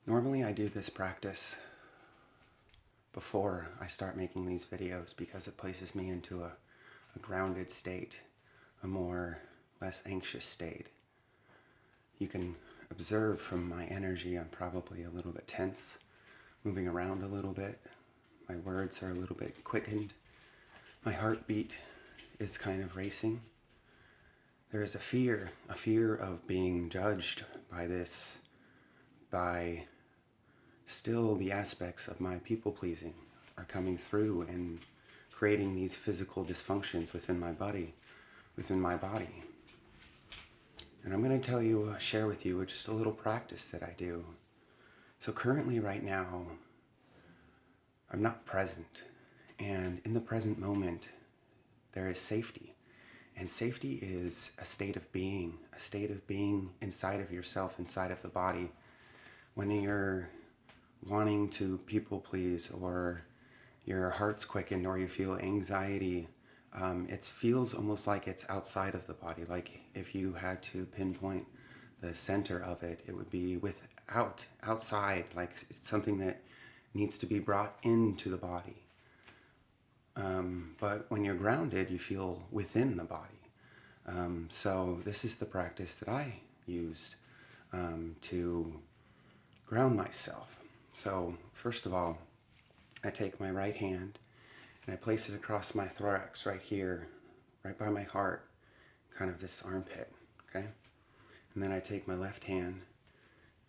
Normally I do this practice before I start making these videos because it places me into a grounded state, a less anxious state. You can observe from my energy I'm probably a little bit tense, moving around a little bit. My words are a little bit quickened. My heartbeat is kind of racing. There is a fear of being judged by this, by still the aspects of my people-pleasing are coming through and creating these physical dysfunctions within my body. And I'm going to share with you just a little practice that I do. So currently right now, I'm not present. And in the present moment, there is safety. And safety is a state of being inside of yourself, inside of the body. When you're wanting to people please, or your heart's quickened, or you feel anxiety, it feels almost like it's outside of the body. Like if you had to pinpoint the center of it, it would be outside, like it's something that needs to be brought into the body. But when you're grounded, you feel within the body. So this is the practice that I use to ground myself. So first of all, I take my right hand and I place it across my thorax right here, right by my heart, kind of this armpit, okay? And then I take my left hand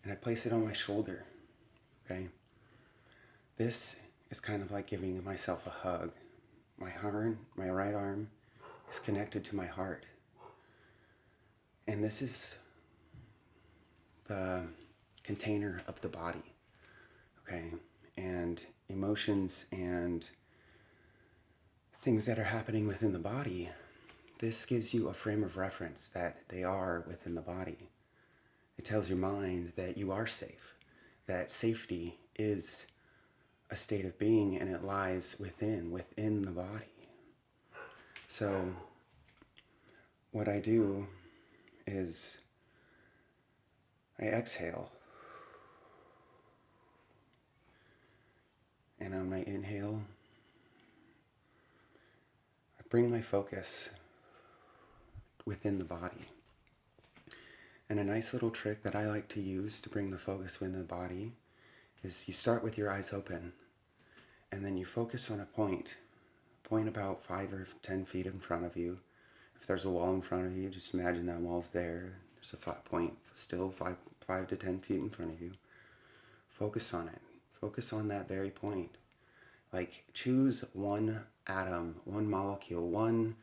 and I place it on my shoulder, okay? This is kind of like giving myself a hug. My right arm is connected to my heart. And this is the container of the body, okay? And emotions and things that are happening within the body, this gives you a frame of reference that they are within the body. It tells your mind that you are safe, that safety is a state of being and it lies within the body. So what I do is I exhale. And on my inhale, I bring my focus within the body. And a nice little trick that I like to use to bring the focus within the body is you start with your eyes open, and then you focus on a point about 5 or 10 feet in front of you. If there's a wall in front of you, just imagine that wall's there. There's a point still 5 to 10 feet in front of you. Focus on it. Focus on that very point. Like choose one atom, one molecule, one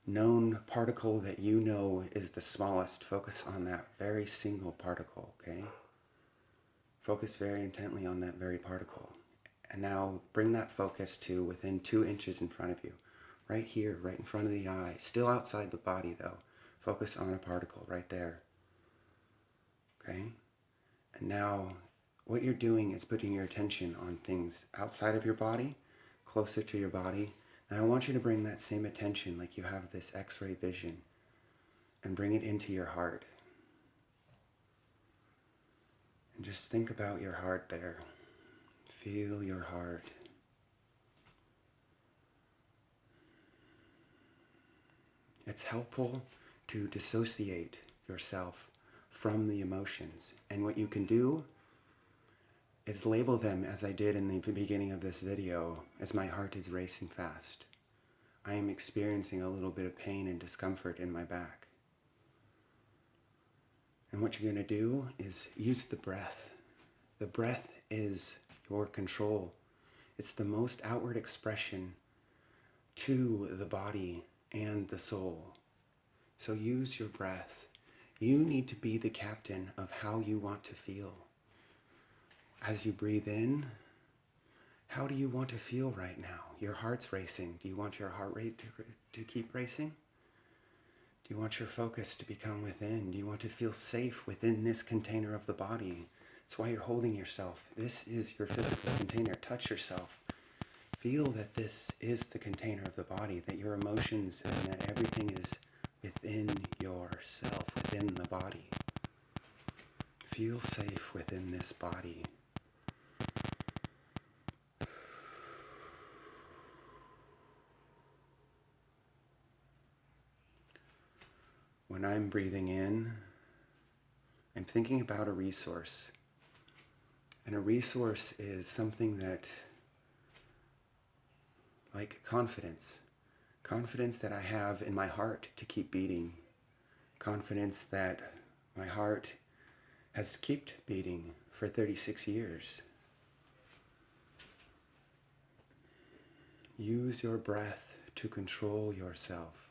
known particle that you know is the smallest. Focus on that very single particle, okay? Focus very intently on that very particle. And now bring that focus to within 2 inches in front of you. Right here, right in front of the eye. Still outside the body though. Focus on a particle right there. Okay? And now what you're doing is putting your attention on things outside of your body, closer to your body. Now I want you to bring that same attention like you have this X-ray vision and bring it into your heart. And just think about your heart there. Feel your heart. It's helpful to dissociate yourself from the emotions. And what you can do is label them, as I did in the beginning of this video, as my heart is racing fast. I am experiencing a little bit of pain and discomfort in my back. And what you're going to do is use the breath. The breath is your control. It's the most outward expression to the body and the soul. So use your breath. You need to be the captain of how you want to feel. As you breathe in, how do you want to feel right now? Your heart's racing. Do you want your heart rate to keep racing? Do you want your focus to become within? Do you want to feel safe within this container of the body? That's why you're holding yourself. This is your physical container. Touch yourself. Feel that this is the container of the body, that your emotions and that everything is within yourself, within the body. feel safe within this body. When I'm breathing in, I'm thinking about a resource. And a resource is something that, like confidence that I have in my heart to keep beating, confidence that my heart has kept beating for 36 years. Use your breath to control yourself.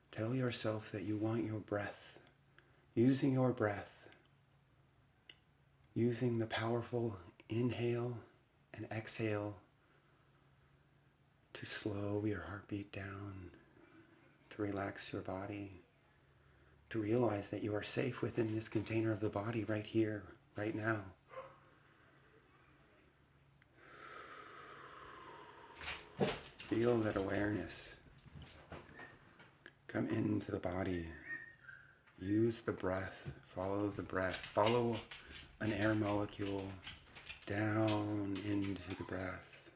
Tell yourself that you want your breath. Using your breath, using the powerful inhale and exhale to slow your heartbeat down, to relax your body, to realize that you are safe within this container of the body right here, right now. Feel that awareness come into the body. Use the breath, follow the breath, follow an air molecule down into the breath.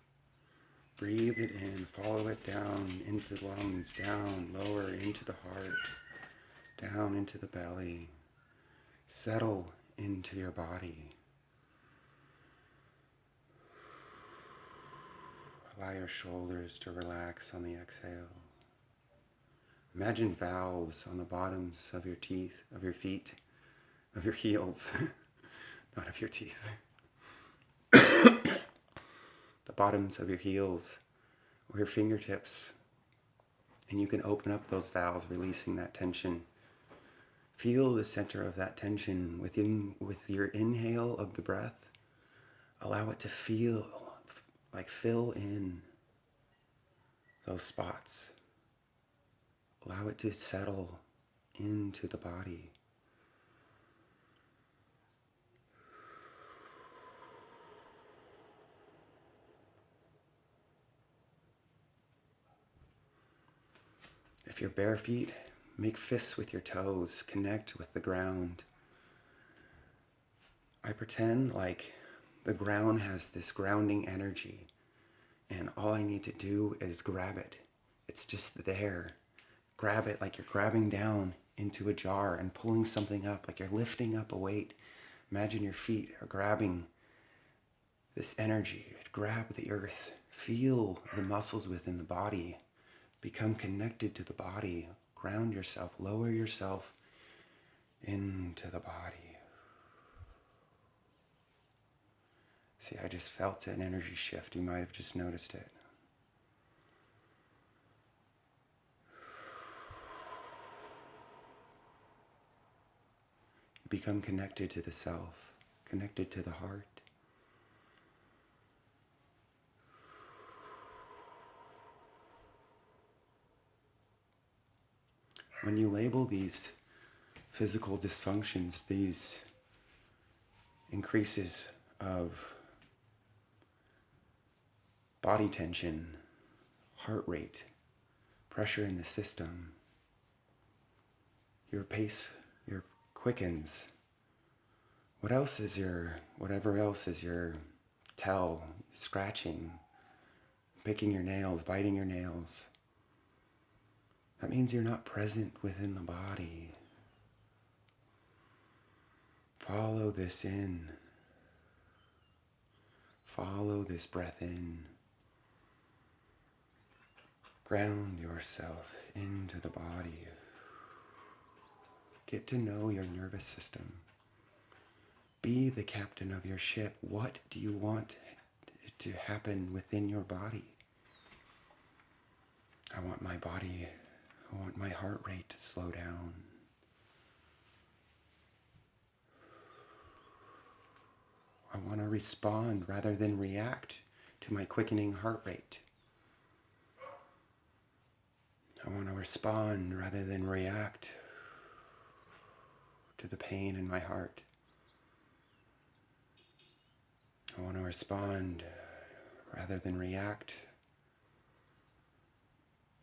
Breathe it in, follow it down into the lungs, down, lower into the heart, down into the belly. Settle into your body. Allow your shoulders to relax on the exhale. Imagine valves on the bottoms of your teeth, of your feet, of your heels, not of your teeth. The bottoms of your heels or your fingertips. And you can open up those valves, releasing that tension. Feel the center of that tension with your inhale of the breath. Allow it to feel like fill in those spots. Allow it to settle into the body. If you're bare feet, make fists with your toes. Connect with the ground. I pretend like the ground has this grounding energy, and all I need to do is grab it. It's just there. Grab it like you're grabbing down into a jar and pulling something up, like you're lifting up a weight. Imagine your feet are grabbing this energy. Grab the earth. Feel the muscles within the body. Become connected to the body. Ground yourself. Lower yourself into the body. See, I just felt an energy shift. You might have just noticed it. You become connected to the self, connected to the heart. When you label these physical dysfunctions, these increases of body tension, heart rate, pressure in the system, your pace, your quickens. Whatever else is your tell, scratching, picking your nails, biting your nails. That means you're not present within the body. Follow this in. Follow this breath in. Ground yourself into the body. Get to know your nervous system. Be the captain of your ship. What do you want to happen within your body? I want my heart rate to slow down. I want to respond rather than react to my quickening heart rate. I want to respond rather than react to the pain in my heart. I want to respond rather than react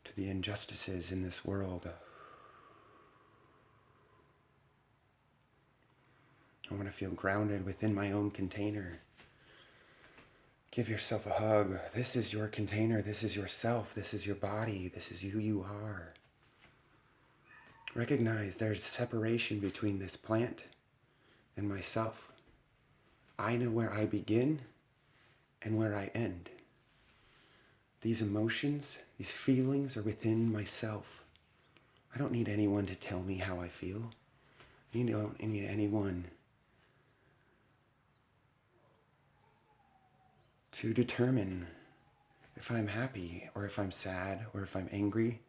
to the injustices in this world. want to feel grounded within my own container. Give yourself a hug. This is your container. This is yourself. This is your body. This is who you are. Recognize there's separation between this plant and myself. I know where I begin and where I end. These emotions, these feelings are within myself. I don't need anyone to tell me how I feel. I don't need anyone to determine if I'm happy or if I'm sad or if I'm angry.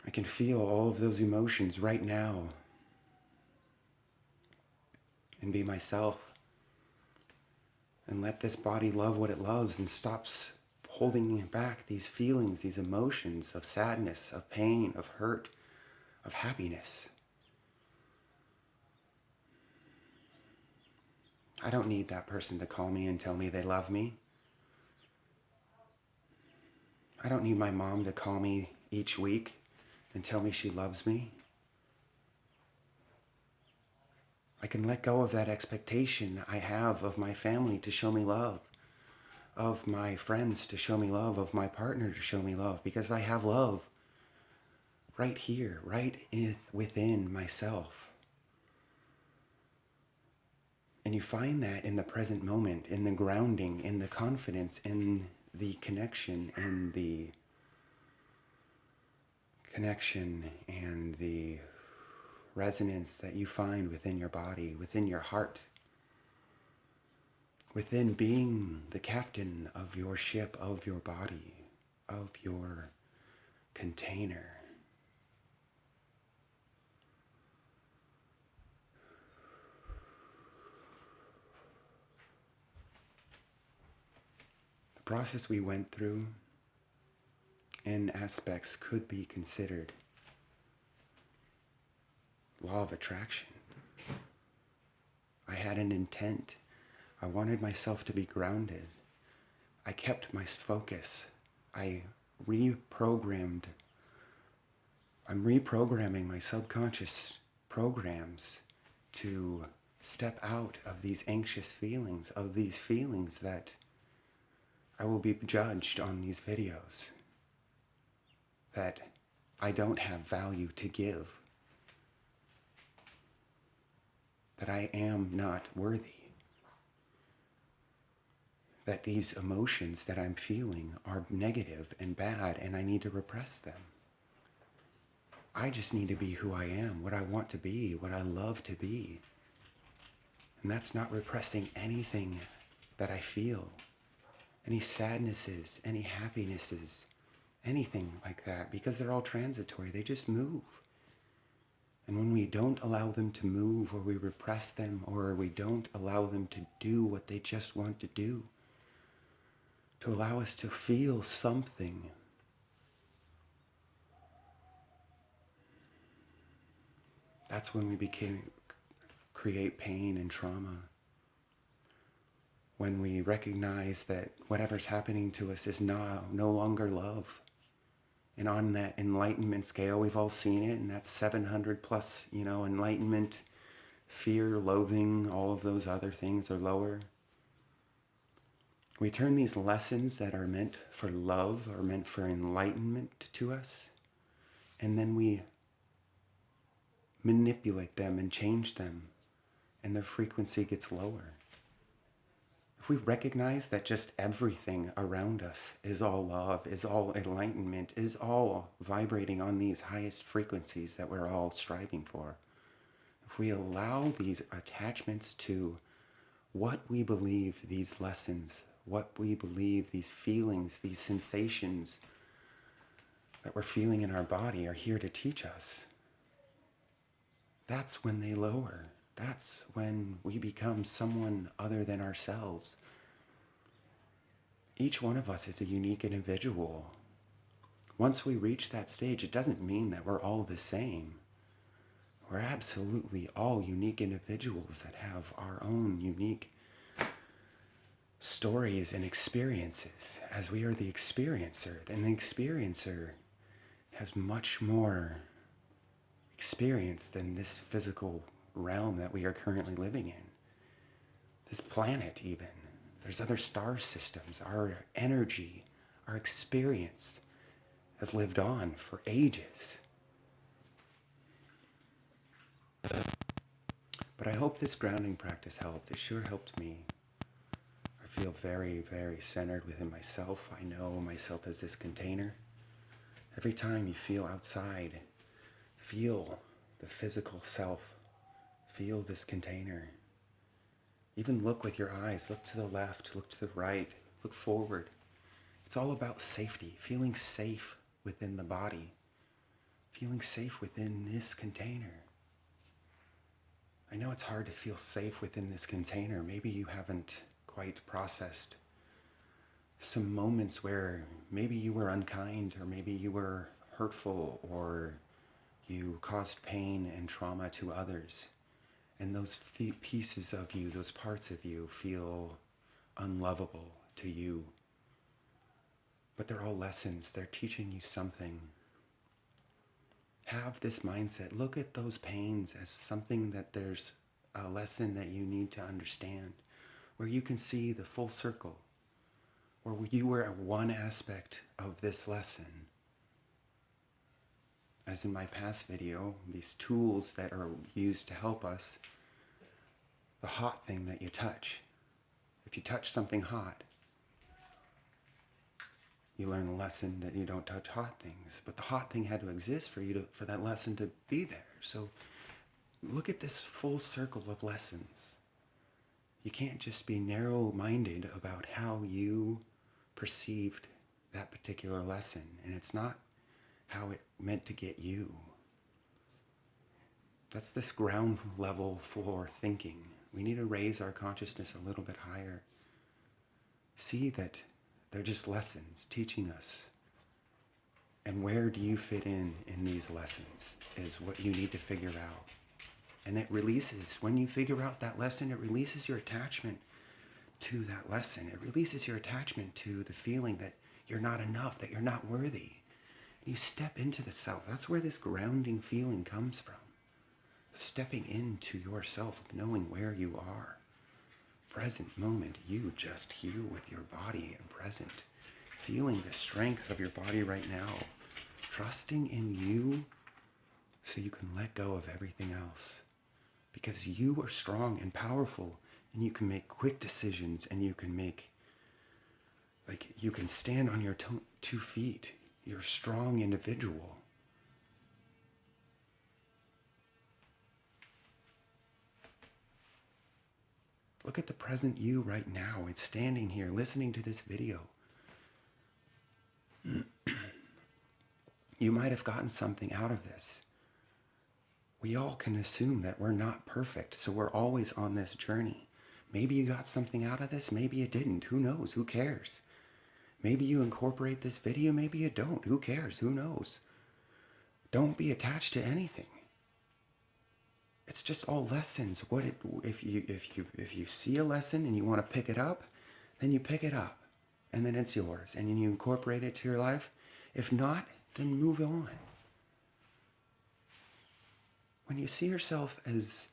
I can feel all of those emotions right now and be myself and let this body love what it loves and stops holding back these feelings, these emotions of sadness, of pain, of hurt, of happiness. I don't need that person to call me and tell me they love me. I don't need my mom to call me each week and tell me she loves me. I can let go of that expectation I have of my family to show me love, of my friends to show me love, of my partner to show me love, because I have love right here, within myself. And you find that in the present moment, in the grounding, in the confidence, in the connection, and the resonance that you find within your body, within your heart, within being the captain of your ship, of your body, of your container. The process we went through in aspects could be considered law of attraction. I had an intent. I wanted myself to be grounded. I kept my focus. I'm reprogramming my subconscious programs to step out of these anxious feelings, of these feelings that I will be judged on these videos, that I don't have value to give, that I am not worthy, that these emotions that I'm feeling are negative and bad and I need to repress them. I just need to be who I am, what I want to be, what I love to be. And that's not repressing anything that I feel, any sadnesses, any happinesses, anything like that, because they're all transitory. They just move. And when we don't allow them to move, or we repress them, or we don't allow them to do what they just want to do, to allow us to feel something, that's when we create pain and trauma. When we recognize that whatever's happening to us is no longer love. And on that enlightenment scale, we've all seen it, and that's 700 plus, enlightenment, fear, loathing, all of those other things are lower. We turn these lessons that are meant for love, or meant for enlightenment to us, and then we manipulate them and change them, and their frequency gets lower. If we recognize that just everything around us is all love, is all enlightenment, is all vibrating on these highest frequencies that we're all striving for, if we allow these attachments to what we believe these lessons, what we believe these feelings, these sensations that we're feeling in our body are here to teach us, that's when they lower. That's when we become someone other than ourselves. Each one of us is a unique individual. Once we reach that stage, it doesn't mean that we're all the same. We're absolutely all unique individuals that have our own unique stories and experiences, as we are the experiencer. And the experiencer has much more experience than this physical realm that we are currently living in. This planet even. There's other star systems. Our energy, our experience has lived on for ages. But I hope this grounding practice helped. It sure helped me. I feel very, very centered within myself. I know myself as this container. Every time you feel outside, feel the physical self. Feel this container. Even look with your eyes. Look to the left, look to the right, look forward. It's all about safety, feeling safe within the body, feeling safe within this container. I know it's hard to feel safe within this container. Maybe you haven't quite processed some moments where maybe you were unkind, or maybe you were hurtful, or you caused pain and trauma to others. And those pieces of you, those parts of you feel unlovable to you. But they're all lessons. They're teaching you something. Have this mindset. Look at those pains as something that there's a lesson that you need to understand, where you can see the full circle, where you were at one aspect of this lesson. As in my past video, these tools that are used to help us, the hot thing that you touch. If you touch something hot, you learn a lesson that you don't touch hot things. But the hot thing had to exist for that lesson to be there. So look at this full circle of lessons. You can't just be narrow-minded about how you perceived that particular lesson. And it's not how it meant to get you. That's this ground level floor thinking. We need to raise our consciousness a little bit higher. See that they're just lessons teaching us. And where do you fit in these lessons is what you need to figure out. And it releases, when you figure out that lesson, it releases your attachment to that lesson. It releases your attachment to the feeling that you're not enough, that you're not worthy. And you step into the self. That's where this grounding feeling comes from. Stepping into yourself, knowing where you are. Present moment, you, just you with your body and present. Feeling the strength of your body right now. Trusting in you so you can let go of everything else. Because you are strong and powerful, and you can make quick decisions, and you can stand on your 2 feet. You're a strong individual. Look at the present you right now. It's standing here listening to this video. You might have gotten something out of this. We all can assume that we're not perfect, so we're always on this journey. Maybe you got something out of this, maybe you didn't. Who knows? Who cares? Maybe you incorporate this video, maybe you don't. Who cares? Who knows? Don't be attached to anything. It's just all lessons. If you see a lesson and you want to pick it up, then you pick it up, and then it's yours, and you incorporate it to your life. If not, then move on. When you see yourself as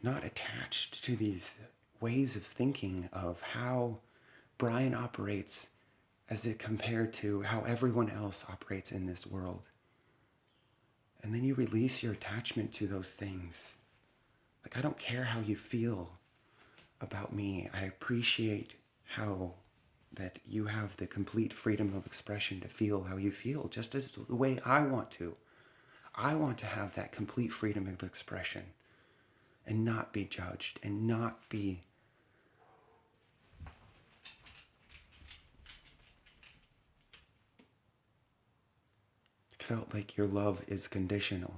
not attached to these ways of thinking of how Brian operates as it compared to how everyone else operates in this world, and then you release your attachment to those things. Like, I don't care how you feel about me. I appreciate how that you have the complete freedom of expression to feel how you feel, just as the way I want to. I want to have that complete freedom of expression and not be judged and not be felt like your love is conditional.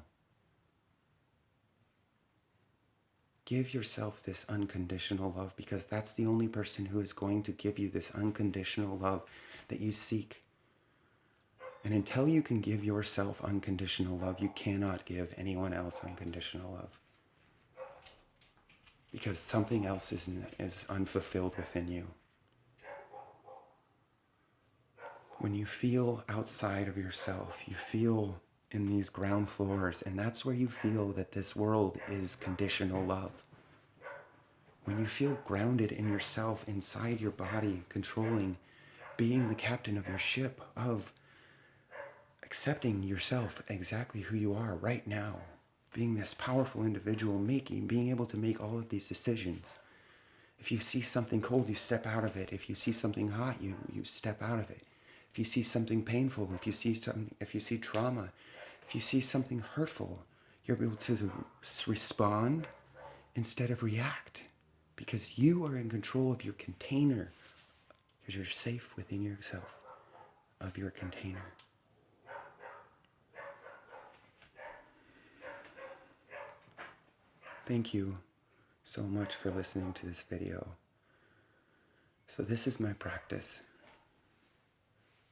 Give yourself this unconditional love, because that's the only person who is going to give you this unconditional love that you seek. And until you can give yourself unconditional love, you cannot give anyone else unconditional love. Because something else is unfulfilled within you. When you feel outside of yourself, you feel in these ground floors, and that's where you feel that this world is conditional love. When you feel grounded in yourself, inside your body, controlling, being the captain of your ship, of accepting yourself exactly who you are right now, being this powerful individual, being able to make all of these decisions. If you see something cold, you step out of it. If you see something hot, you step out of it. If you see something painful, if you see trauma, if you see something hurtful, you're able to respond instead of react, because you are in control of your container, because you're safe within yourself of your container. Thank you so much for listening to this video. So this is my practice.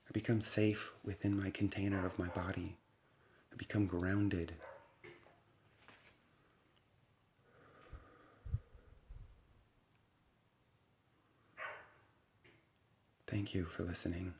I become safe within my container of my body. I become grounded. Thank you for listening.